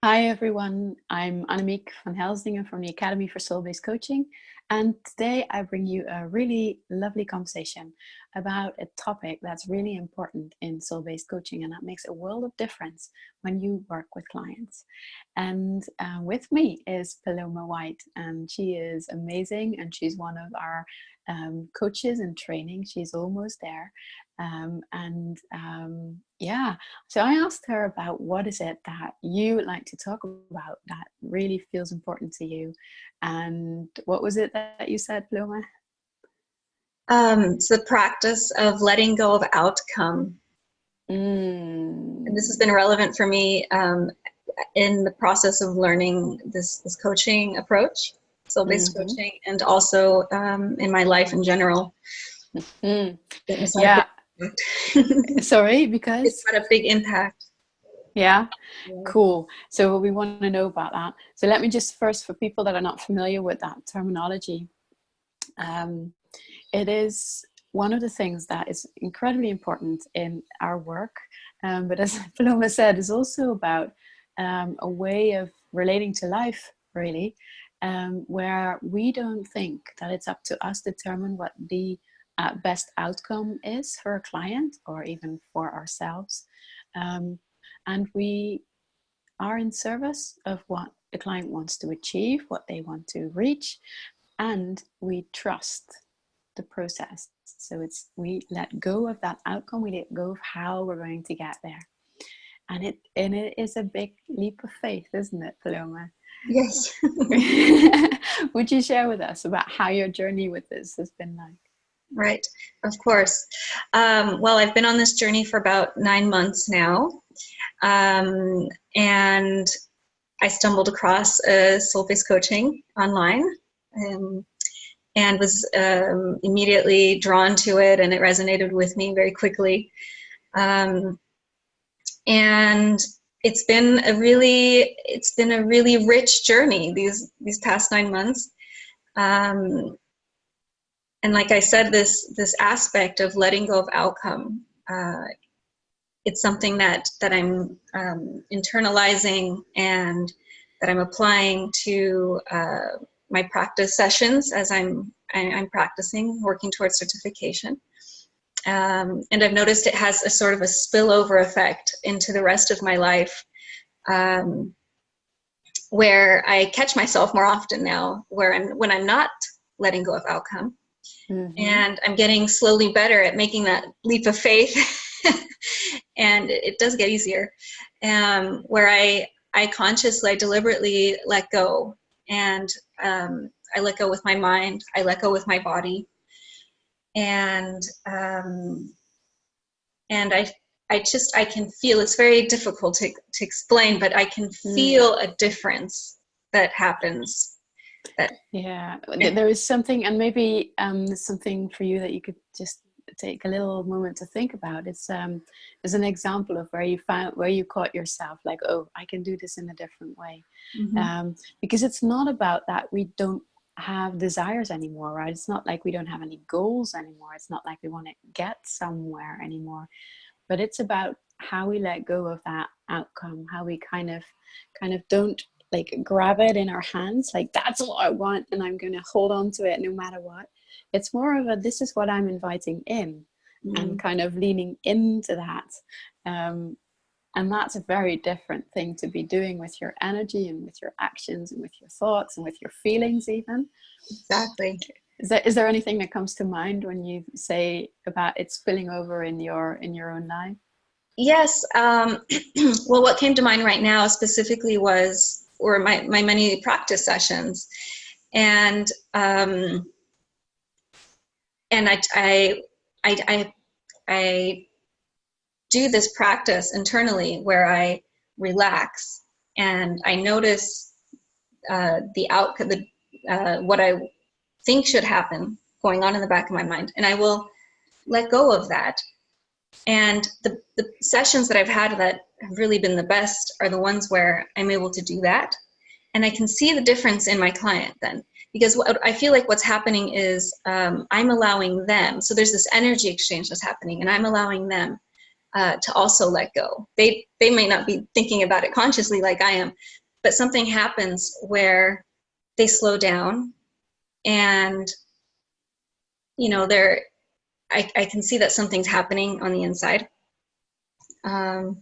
Hi everyone, I'm Annemiek van Helsdingen from the Academy for Soul-Based Coaching, and today I bring you a really lovely conversation about a topic that's really important in soul-based coaching, and that makes a world of difference when you work with clients. And with me is Paloma White, and she is amazing, and she's one of our coaches in training. She's almost there. Yeah, so I asked her about what is it that you would like to talk about that really feels important to you. And what was it that you said, Paloma? It's the practice of letting go of outcome. And this has been relevant for me in the process of learning this coaching approach, soul-based coaching, and also in my life in general. Yeah. Sorry, because it's got a big impact. Yeah, cool. So we want to know about that. So let me just first, for people that are not familiar with that terminology, it is one of the things that is incredibly important in our work. But as Paloma said, is also about a way of relating to life, really, where we don't think that it's up to us to determine what the best outcome is for a client or even for ourselves. And we are in service of what the client wants to achieve, what they want to reach, and we trust the process. So we let go of that outcome, we let go of how we're going to get there. And it is a big leap of faith, isn't it, Paloma? Yes. Would you share with us about how your journey with this has been like? Right, of course. Well, I've been on this journey for about 9 months now. And I stumbled across soul-based coaching online and was immediately drawn to it, and it resonated with me very quickly. And it's been a really rich journey these past 9 months. And like I said, this aspect of letting go of outcome, it's something that I'm internalizing and that I'm applying to my practice sessions as I'm practicing, working towards certification. And I've noticed it has a sort of a spillover effect into the rest of my life, where I catch myself more often now, when I'm not letting go of outcome. And I'm getting slowly better at making that leap of faith. And it does get easier, where I consciously, I deliberately let go. And I let go with my mind, I let go with my body. And I can feel, it's very difficult to explain, but I can feel a difference that happens. Yeah, there is something, and maybe something for you that you could just take a little moment to think about. It's an example of where you caught yourself like, oh, I can do this in a different way. Because it's not about that we don't have desires anymore, right? It's not like we don't have any goals anymore. It's not like we want to get somewhere anymore, but it's about how we let go of that outcome, how we kind of don't like grab it in our hands, like that's what I want and I'm going to hold on to it no matter what. It's more of a, this is what I'm inviting in, and kind of leaning into that. And that's a very different thing to be doing with your energy and with your actions and with your thoughts and with your feelings even. Exactly. Is there anything that comes to mind when you say about it spilling over in your own life? Yes. Well, what came to mind right now specifically was my many practice sessions, and I do this practice internally where I relax and I notice the outcome, what I think should happen going on in the back of my mind, and I will let go of that. And the sessions that I've had that have really been the best are the ones where I'm able to do that. And I can see the difference in my client then. Because I feel like what's happening is I'm allowing them. So there's this energy exchange that's happening, and I'm allowing them to also let go. They may not be thinking about it consciously like I am, but something happens where they slow down, and I can see that something's happening on the inside. I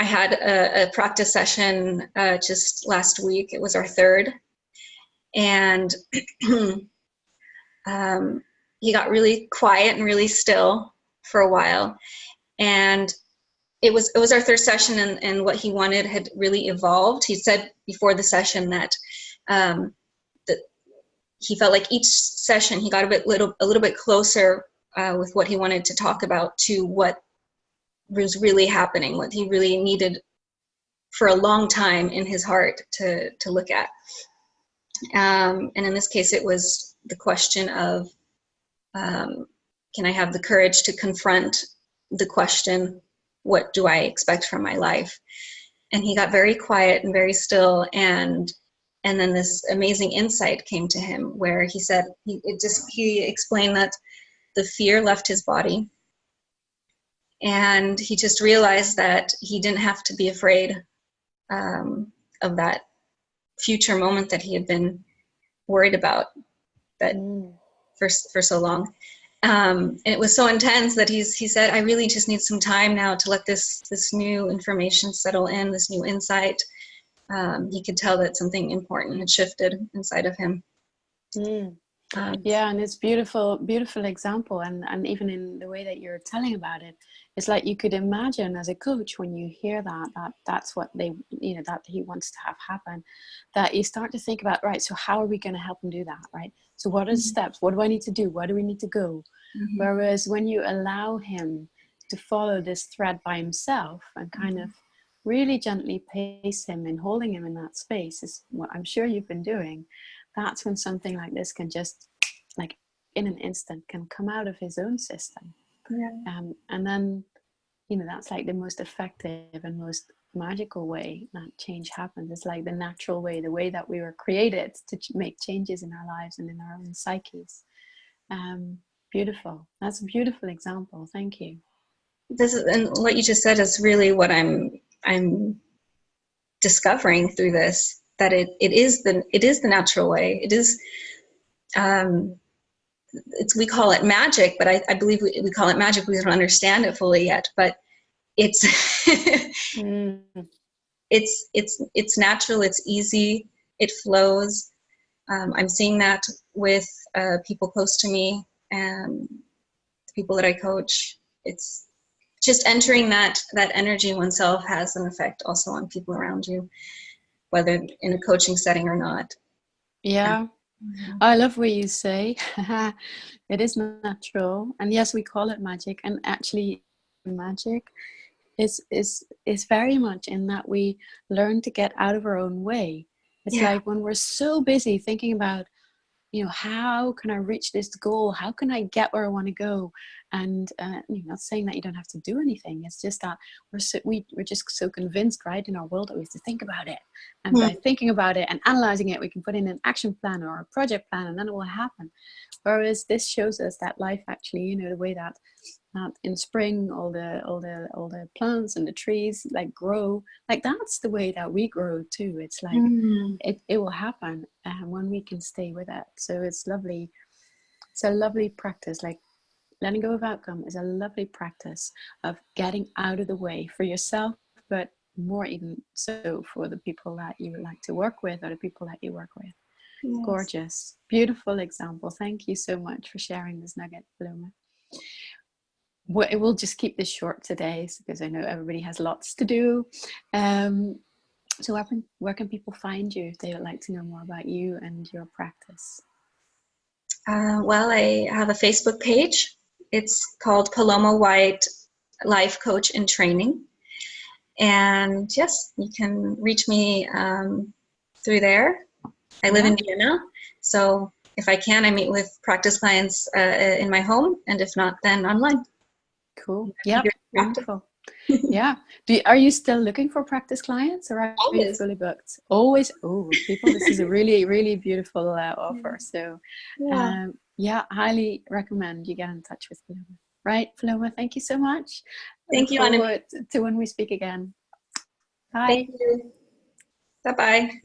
had a practice session just last week. It was our third, and he got really quiet and really still for a while. And it was our third session, and what he wanted had really evolved. He said before the session that that he felt like each session he got a little bit closer with what he wanted to talk about to what was really happening, what he really needed for a long time in his heart to look at. And in this case, it was the question of, can I have the courage to confront the question, what do I expect from my life? And he got very quiet and very still, and then this amazing insight came to him where he said, he explained that the fear left his body, and he just realized that he didn't have to be afraid of that future moment that he had been worried about that for so long. And it was so intense that he said, I really just need some time now to let this new information settle in, this new insight. He could tell that something important had shifted inside of him. Yeah, and it's beautiful example, and even in the way that you're telling about it, it's like you could imagine as a coach, when you hear that's what they, that he wants to have happen, that you start to think about, right, so how are we going to help him do that, right? So what are the steps? What do I need to do? Where do we need to go? Whereas when you allow him to follow this thread by himself and kind of really gently pace him and holding him in that space, is what I'm sure you've been doing. That's when something like this can just, like in an instant, can come out of his own system. And then, that's like the most effective and most magical way that change happens. It's like the natural way, the way that we were created to make changes in our lives and in our own psyches. Beautiful. That's a beautiful example. Thank you. And what you just said is really what I'm discovering through this, that it is the natural way. It is, we call it magic, but I believe we call it magic. We don't understand it fully yet, but it's it's natural. It's easy. It flows. I'm seeing that with people close to me and people that I coach. It's just entering that energy oneself has an effect also on people around you, whether in a coaching setting or not. Yeah. I love what you say. It is natural, and yes, we call it magic, and actually magic is very much in that we learn to get out of our own way. It's like when we're so busy thinking about, how can I reach this goal? How can I get where I want to go? And not saying that you don't have to do anything. It's just that we're just so convinced, right, in our world that we have to think about it. And by thinking about it and analyzing it, we can put in an action plan or a project plan, and then it will happen. Whereas this shows us that life actually, the way that in spring all the plants and the trees like grow, like that's the way that we grow too. It's like it will happen when we can stay with it. So it's lovely. It's a lovely practice. Like letting go of outcome is a lovely practice of getting out of the way for yourself, but more even so for the people that you would like to work with or the people that you work with. Yes. Gorgeous, beautiful example. Thank you so much for sharing this nugget, Paloma. We'll just keep this short today because I know everybody has lots to do. So where can people find you if they would like to know more about you and your practice? Well, I have a Facebook page. It's called Paloma White Life Coach in Training. And yes, you can reach me through there. I live in Vienna, so if I can, I meet with practice clients in my home, and if not, then online. Cool. Yeah. Wonderful. Yeah. Are you still looking for practice clients, or are you fully booked? Always. Oh, people, this is a really, really beautiful offer. So, highly recommend you get in touch with them. Right, Paloma, thank you so much. Thank you, Annemiek. Look forward to when we speak again. Bye. Thank you. Bye-bye.